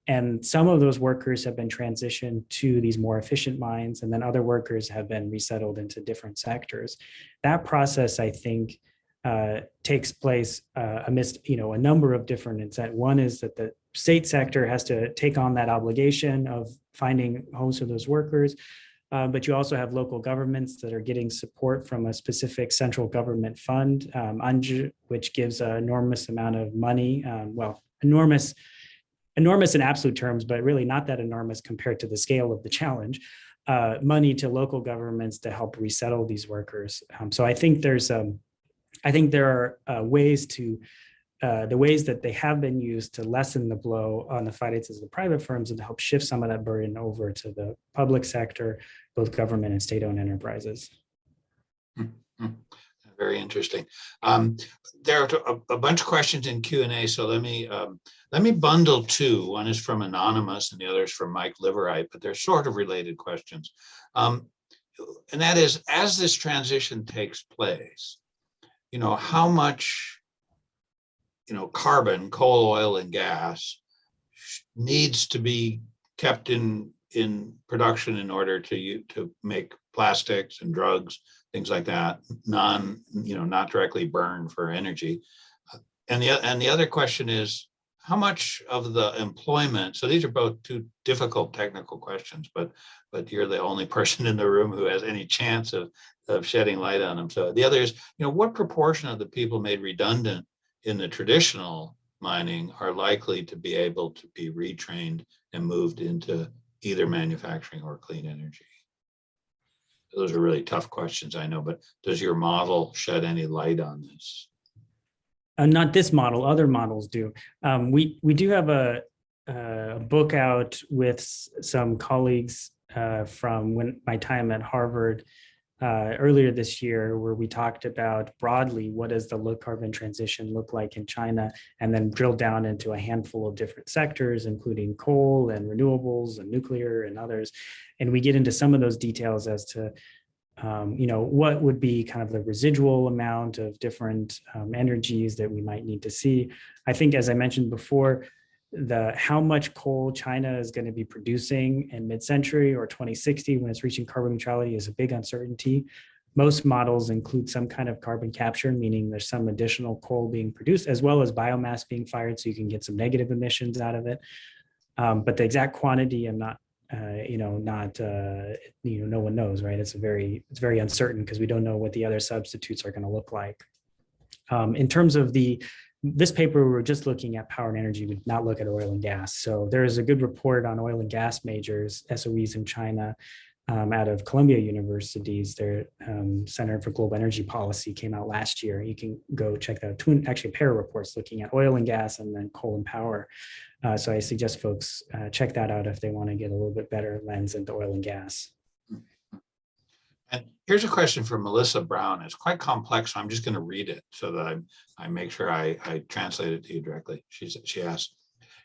And some of those workers have been transitioned to these more efficient mines, and then other workers have been resettled into different sectors. That process, I think, takes place amidst a number of different incentives. One is that the state sector has to take on that obligation of finding homes for those workers. But you also have local governments that are getting support from a specific central government fund, which gives an enormous amount of money. Enormous in absolute terms, but really not that enormous compared to the scale of the challenge. Money to local governments to help resettle these workers. So I think there are ways that they have been used to lessen the blow on the finances of the private firms and to help shift some of that burden over to the public sector, both government and state-owned enterprises. Very interesting. There are a bunch of questions in Q&A, so let me bundle two. One is from Anonymous and the other is from Mike Liverite, but they're sort of related questions. And that is, as this transition takes place, how much carbon, coal, oil, and gas needs to be kept in production in order to make plastics and drugs, things like that, not directly burned for energy. And the other question is, how much of the employment, so these are both two difficult technical questions, but you're the only person in the room who has any chance of shedding light on them. So the other is, what proportion of the people made redundant in the traditional mining are likely to be able to be retrained and moved into either manufacturing or clean energy? Those are really tough questions, I know, but does your model shed any light on this? Not this model, other models do. We do have a book out with some colleagues from my time at Harvard earlier this year, where we talked about broadly what does the low carbon transition look like in China, and then drill down into a handful of different sectors, including coal and renewables and nuclear and others. And we get into some of those details as to what would be kind of the residual amount of different energies that we might need to see. I think, as I mentioned before, how much coal China is going to be producing in mid-century or 2060 when it's reaching carbon neutrality is a big uncertainty. Most models include some kind of carbon capture, meaning there's some additional coal being produced as well as biomass being fired, so you can get some negative emissions out of it. But the exact quantity, I'm not, no one knows, right? It's very uncertain because we don't know what the other substitutes are going to look like. In terms of this paper, we were just looking at power and energy, we did not look at oil and gas. So there is a good report on oil and gas majors, SOEs in China, out of Columbia University's, their Center for Global Energy Policy came out last year. You can go check that out. Actually, a pair of reports looking at oil and gas and then coal and power. So I suggest folks check that out if they want to get a little bit better lens into oil and gas. And here's a question from Melissa Brown. It's quite complex, so I'm just going to read it so that I make sure I translate it to you directly. She asks,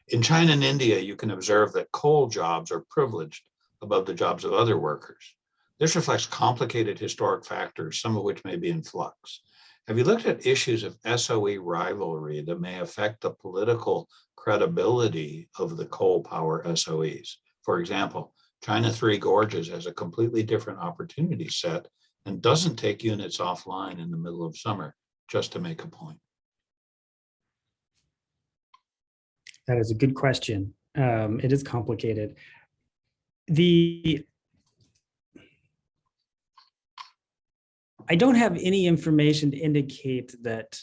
in China and India, you can observe that coal jobs are privileged above the jobs of other workers. This reflects complicated historic factors, some of which may be in flux. Have you looked at issues of SOE rivalry that may affect the political credibility of the coal power SOEs? For example, China Three Gorges has a completely different opportunity set and doesn't take units offline in the middle of summer, just to make a point. That is a good question. It is complicated. I don't have any information to indicate that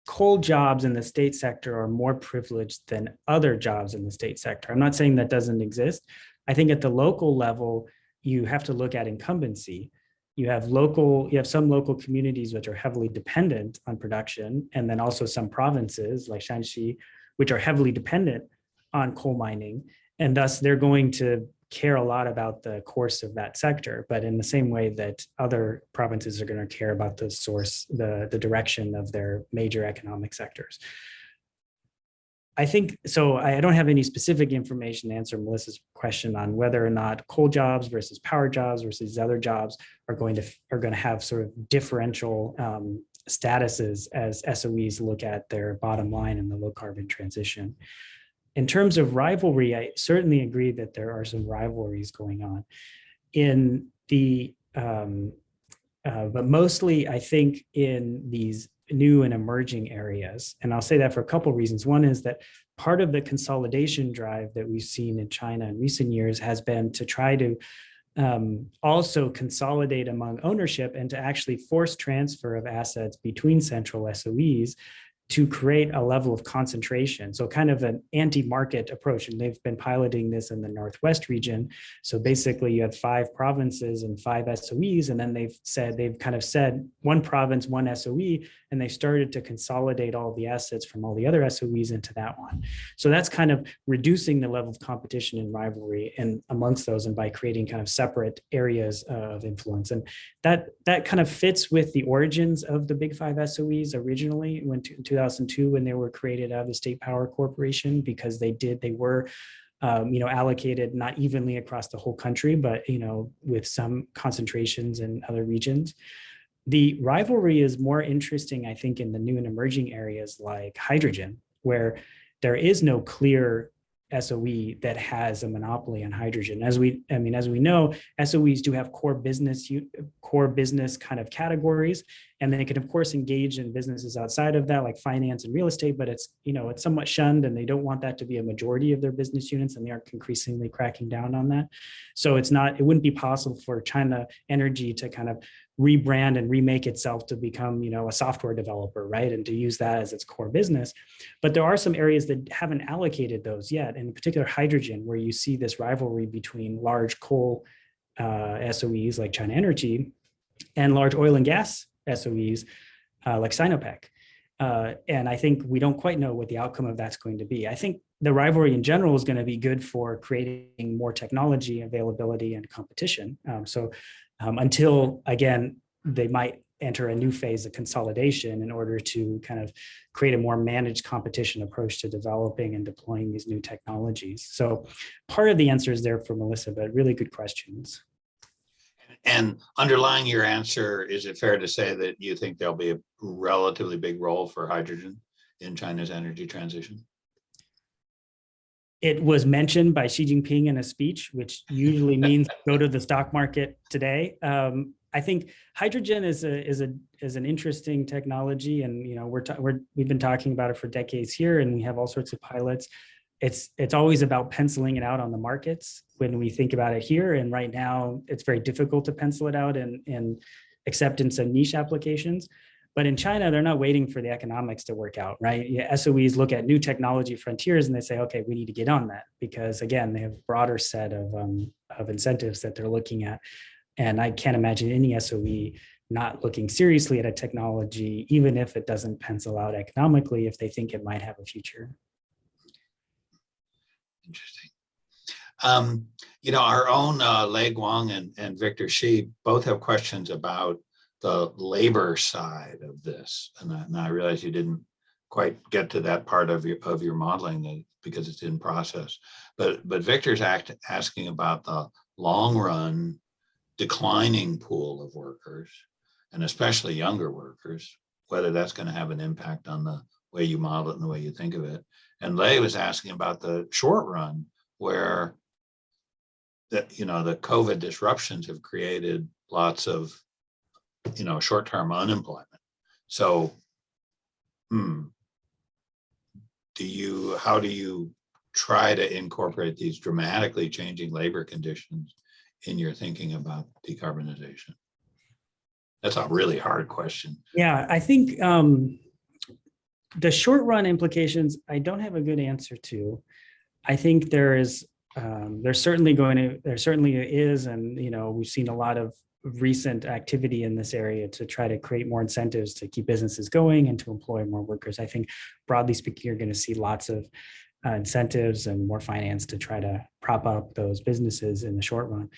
coal jobs in the state sector are more privileged than other jobs in the state sector. I'm not saying that doesn't exist. I think at the local level, you have to look at incumbency. You have some local communities which are heavily dependent on production, and then also some provinces like Shanxi, which are heavily dependent on coal mining, and thus they're going to care a lot about the course of that sector, but in the same way that other provinces are going to care about the source, the direction of their major economic sectors. I think, so I don't have any specific information to answer Melissa's question on whether or not coal jobs versus power jobs versus other jobs are going to have sort of differential statuses as SOEs look at their bottom line in the low carbon transition. In terms of rivalry, I certainly agree that there are some rivalries going on. In the but mostly I think in these new and emerging areas. And I'll say that for a couple of reasons. One is that part of the consolidation drive that we've seen in China in recent years has been to try to also consolidate among ownership and to actually force transfer of assets between central SOEs to create a level of concentration. So kind of an anti-market approach. And they've been piloting this in the Northwest region. So basically you had 5 provinces and 5 SOEs. And then they've kind of said one province, one SOE, and they started to consolidate all the assets from all the other SOEs into that one. So that's kind of reducing the level of competition and rivalry and amongst those, and by creating kind of separate areas of influence. And that kind of fits with the origins of the big 5 SOEs originally in 2002 when they were created out of the State Power Corporation, because they were allocated not evenly across the whole country, but with some concentrations in other regions. The rivalry is more interesting, I think, in the new and emerging areas like hydrogen, where there is no clear SOE that has a monopoly on hydrogen. As we know, SOEs do have core business kind of categories, and they can of course engage in businesses outside of that, like finance and real estate. But it's somewhat shunned, and they don't want that to be a majority of their business units, and they are increasingly cracking down on that. So it wouldn't be possible for China Energy to kind of rebrand and remake itself to become a software developer, right, and to use that as its core business. But there are some areas that haven't allocated those yet, in particular hydrogen, where you see this rivalry between large coal SOEs like China Energy and large oil and gas SOEs like Sinopec. And I think we don't quite know what the outcome of that's going to be. I think the rivalry in general is going to be good for creating more technology availability and competition. Until, again, they might enter a new phase of consolidation in order to kind of create a more managed competition approach to developing and deploying these new technologies. So part of the answer is there for Melissa, but really good questions. And underlying your answer, is it fair to say that you think there'll be a relatively big role for hydrogen in China's energy transition? It was mentioned by Xi Jinping in a speech, which usually means go to the stock market today. I think hydrogen is an interesting technology, and we've been talking about it for decades here, and we have all sorts of pilots. It's always about penciling it out on the markets when we think about it here, and right now it's very difficult to pencil it out in acceptance of niche applications. But in China, they're not waiting for the economics to work out, right? SOEs look at new technology frontiers and they say, okay, we need to get on that, because again, they have a broader set of incentives that they're looking at. And I can't imagine any SOE not looking seriously at a technology, even if it doesn't pencil out economically, if they think it might have a future. Interesting. Our own Lei Guang and Victor Shi both have questions about the labor side of this, and I realize you didn't quite get to that part of your modeling because it's in process. But Victor's asking about the long run declining pool of workers, and especially younger workers, whether that's going to have an impact on the way you model it and the way you think of it. And Lei was asking about the short run, where the COVID disruptions have created lots of short-term unemployment. So how do you try to incorporate these dramatically changing labor conditions in your thinking about decarbonization? That's a really hard question. Yeah, I think the short run implications, I don't have a good answer to. I think there certainly is, and we've seen a lot of recent activity in this area to try to create more incentives to keep businesses going and to employ more workers. I think broadly speaking, you're going to see lots of incentives and more finance to try to prop up those businesses in the short run.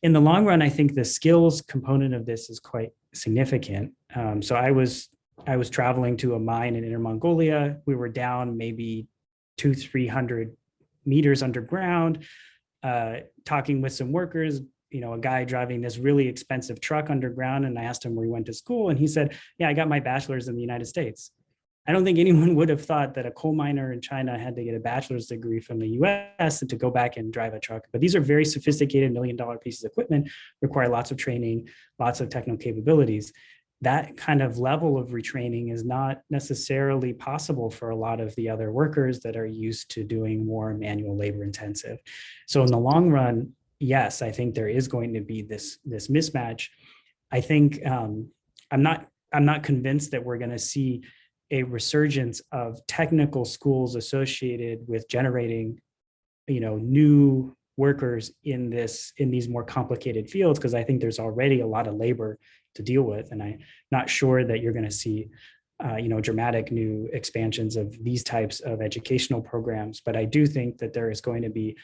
In the long run, I think the skills component of this is quite significant. So I was traveling to a mine in Inner Mongolia. We were down maybe 200-300 meters underground, talking with some workers, a guy driving this really expensive truck underground. And I asked him where he went to school. And he said, yeah, I got my bachelor's in the United States. I don't think anyone would have thought that a coal miner in China had to get a bachelor's degree from the US to go back and drive a truck. But these are very sophisticated $1 million pieces of equipment, require lots of training, lots of technical capabilities. That kind of level of retraining is not necessarily possible for a lot of the other workers that are used to doing more manual labor intensive. So in the long run, yes, I think there is going to be this mismatch. I think I'm not convinced that we're going to see a resurgence of technical schools associated with generating, new workers in these more complicated fields, because I think there's already a lot of labor to deal with, and I'm not sure that you're going to see, dramatic new expansions of these types of educational programs. But I do think that there is going to be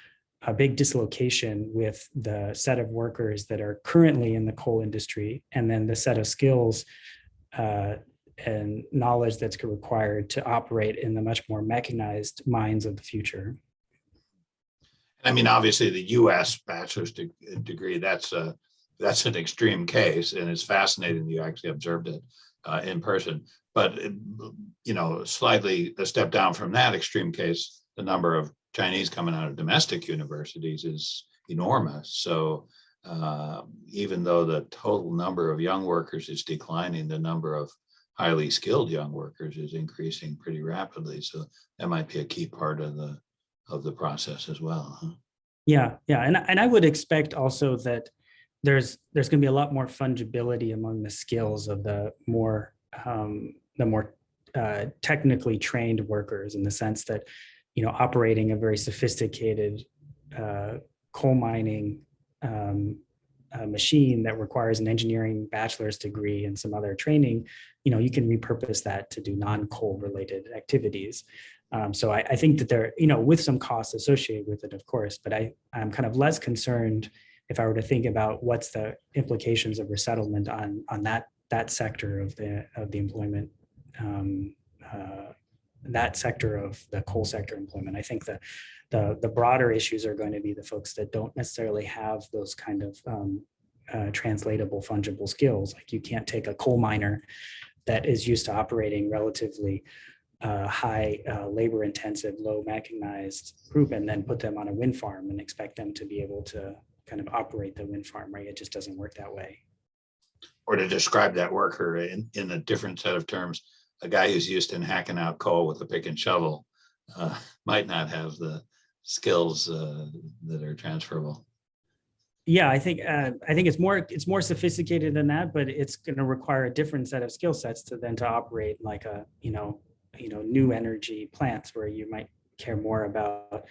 a big dislocation with the set of workers that are currently in the coal industry, and then the set of skills and knowledge that's required to operate in the much more mechanized mines of the future. I mean, obviously, the U.S. bachelor's degree, that's an extreme case, and it's fascinating you actually observed it in person. But, slightly a step down from that extreme case, the number of Chinese coming out of domestic universities is enormous. So even though the total number of young workers is declining, the number of highly skilled young workers is increasing pretty rapidly. So that might be a key part of the process as well. Huh? Yeah. And I would expect also that there's going to be a lot more fungibility among the skills of the more technically trained workers, in the sense that, operating a very sophisticated coal mining machine that requires an engineering bachelor's degree and some other training, you can repurpose that to do non-coal related activities. So I think that there, with some costs associated with it, of course, but I'm kind of less concerned if I were to think about what's the implications of resettlement on that sector of the employment, that sector of the coal sector employment. I think that the broader issues are going to be the folks that don't necessarily have those kind of translatable fungible skills. Like, you can't take a coal miner that is used to operating relatively high labor intensive, low mechanized group, and then put them on a wind farm and expect them to be able to kind of operate the wind farm, right? It just doesn't work that way. Or to describe that worker in a different set of terms, a guy who's used to hacking out coal with a pick and shovel might not have the skills that are transferable. Yeah, I think it's more sophisticated than that, but it's going to require a different set of skill sets to operate like a new energy plants, where you might care more about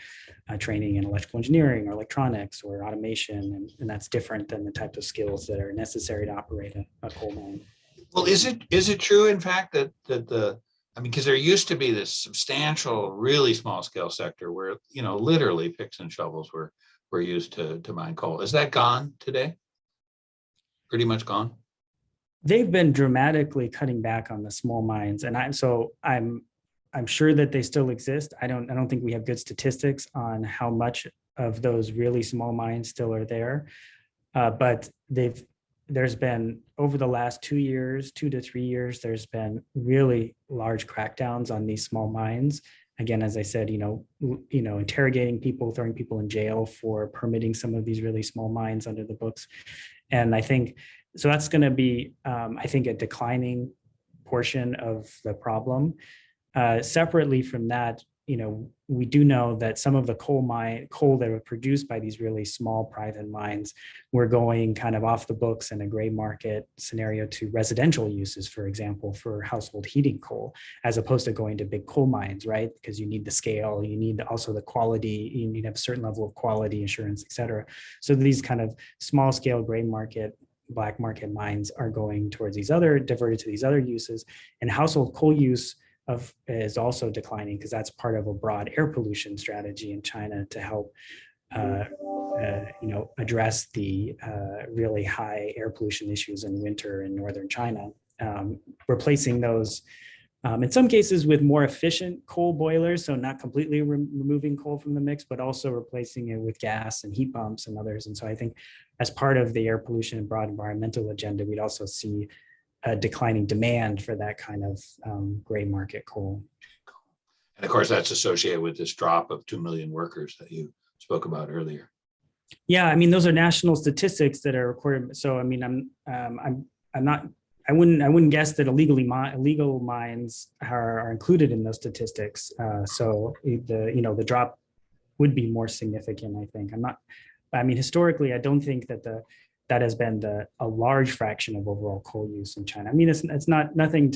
training in electrical engineering or electronics or automation, and that's different than the type of skills that are necessary to operate a coal mine. Well, is it true, in fact, that because there used to be this substantial, really small scale sector where, literally picks and shovels were used to mine coal. Is that gone today? Pretty much gone? They've been dramatically cutting back on the small mines, and I'm sure that they still exist. I don't think we have good statistics on how much of those really small mines still are there, but there's been, over the last 2 to 3 years, there's been really large crackdowns on these small mines. Again, as I said, interrogating people, throwing people in jail for permitting some of these really small mines under the books. And I think, so that's going to be, I think, a declining portion of the problem. Separately from that, we do know that some of the coal that were produced by these really small private mines were going kind of off the books in a gray market scenario to residential uses, for example, for household heating coal, as opposed to going to big coal mines, right? Because you need the scale, you need also the quality, you need to have a certain level of quality assurance, et cetera. So these kind of small scale gray market, black market mines are going towards diverted to these other uses, and household coal use is also declining, because that's part of a broad air pollution strategy in China to help address the really high air pollution issues in winter in northern China, replacing those in some cases with more efficient coal boilers, so not completely removing coal from the mix, but also replacing it with gas and heat pumps and others. And so I think as part of the air pollution and broad environmental agenda, we'd also see a declining demand for that kind of gray market coal. And of course, that's associated with this drop of 2 million workers that you spoke about earlier. Yeah, I mean, those are national statistics that are recorded. So, I mean, I'm not. I wouldn't guess that illegal mines are included in those statistics. So the drop would be more significant. I think I'm not. I mean, historically, I don't think that that has been a large fraction of overall coal use in China. I mean, it's nothing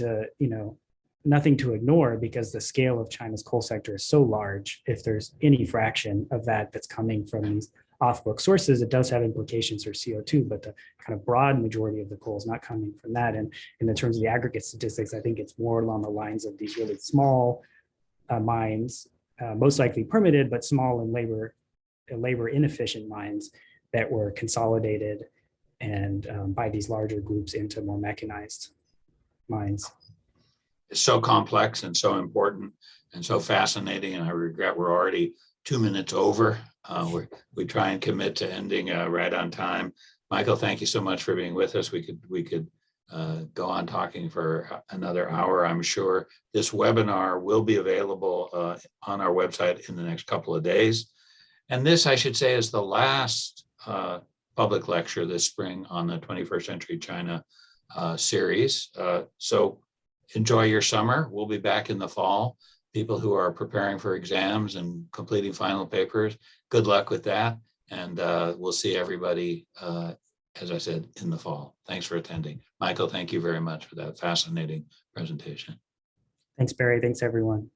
to ignore, because the scale of China's coal sector is so large. If there's any fraction of that that's coming from these off-book sources, it does have implications for CO2, but the kind of broad majority of the coal is not coming from that. And in terms of the aggregate statistics, I think it's more along the lines of these really small mines, most likely permitted, but small and labor inefficient mines that were consolidated and by these larger groups into more mechanized mines. It's so complex and so important and so fascinating, and I regret we're already 2 minutes over. We try and commit to ending right on time. Michael, thank you so much for being with us. We could go on talking for another hour, I'm sure. This webinar will be available on our website in the next couple of days. And this, I should say, is the last public lecture this spring on the 21st Century China series. So enjoy your summer. We'll be back in the fall. People who are preparing for exams and completing final papers, good luck with that. And we'll see everybody, as I said, in the fall. Thanks for attending. Michael, thank you very much for that fascinating presentation. Thanks, Barry. Thanks, everyone.